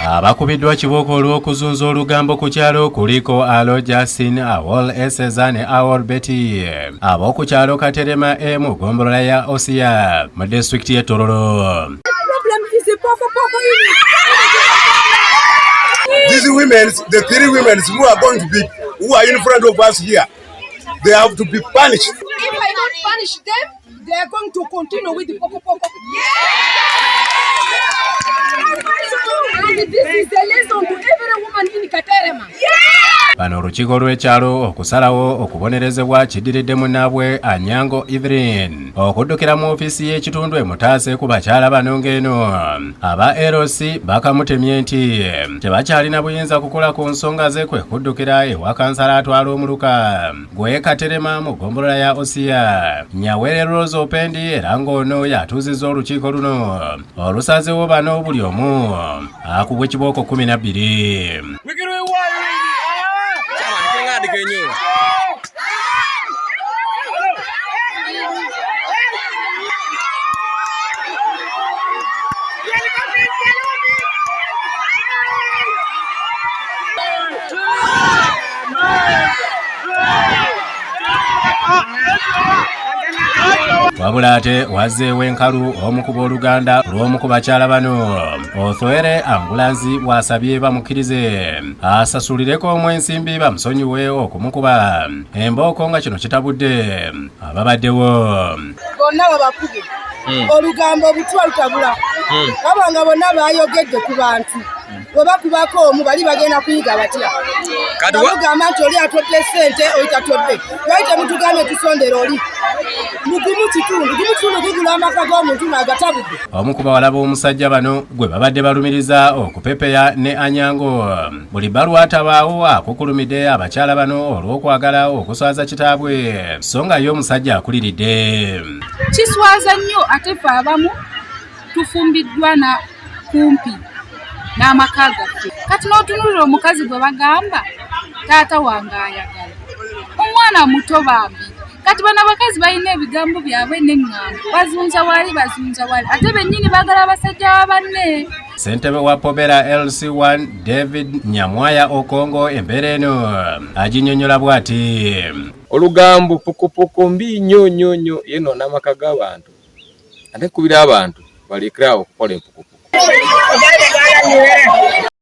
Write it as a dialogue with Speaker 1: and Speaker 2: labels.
Speaker 1: Abakubiddwa kibooko olw'okuzunza olugambo ku kyalo kuliko Alo Justin, Awol Eseza ne Awol Betty ab'oku kyalo Katerema mu ggombolola ya Osia mu disitulikiti y'e Tororo.
Speaker 2: These women, the three women who are going to be, who are in front of us here, they have to be punished.
Speaker 3: If I don't punish them, they are going to continue with the POKOPOKO. And this is the lesson to every woman in Katerema.
Speaker 1: Bano olukiiko lw'ekyalo okusalawo okubonerezebwa kiddiridde munnaabwe Anyango Evelyn okuddukira mu ofiisi y'ekitundu emutaase ku bakyala bano ng'eno aba LC bakamutemye nti tebakyalina buyinza kukola ku nsonga ze kwe kuddukira ewa kansala atwala omuluka gwe Katerema mu ggombolola ya Osia. Nyawere Rose Opendi era ng'ono yatuuzizza olukiiko luno olusazeewo bano buli omu akubwa ekibooko 12. Wabula ate wazzeewo enkalu omu ku booluganda lw'omu ku bakyala bano Othoere Ambulansi bw'asabye bamukkirize asasulireko omwensimbi bamusonyiwe okumukuba embooko nga kino kitabudde ababaddewo.
Speaker 3: Bonna babakubwe olugambo obutwa lutabula abanga bonna bayogedde ku bantu bwe bakubako omu bali bagenda kuyiga batya bagamba nti oli atodde ssente oyitatodde lwaki temutugambe tusondera oli mugumu kitundu gugula amaka g'omuntu n'agatabudde.
Speaker 1: Omu ku bawala b'omusajja bano gwe babadde balumiriza okupepeya ne Anyango buli bbaluwa atabaawo akukulumidde abakyala bano olw'okwagala okuswaza kitaabwe so nga ye omusajja akuliridde.
Speaker 4: Kiswaza nnyo ate ffe abamu tufumbiddwa na kumpi n'amaka gaffe. Kati n'otunulira omukazi gwe bagamba taata wange ayagala omwana muto bambi. Kati bano abakazi balina ebigambo byabwe n'eŋŋambo bazunza wali ate bennyini baagala abasajja banne.
Speaker 1: Ssentebe wa Pobera LC1 David Nyamwaya Okongo embeera eno aginnyonnyola bw'ati.
Speaker 5: Olugambo pokopoko mbi nnyo yenoona amaka g'abantu ate kubira abantu balekerawo okukola empokopoko.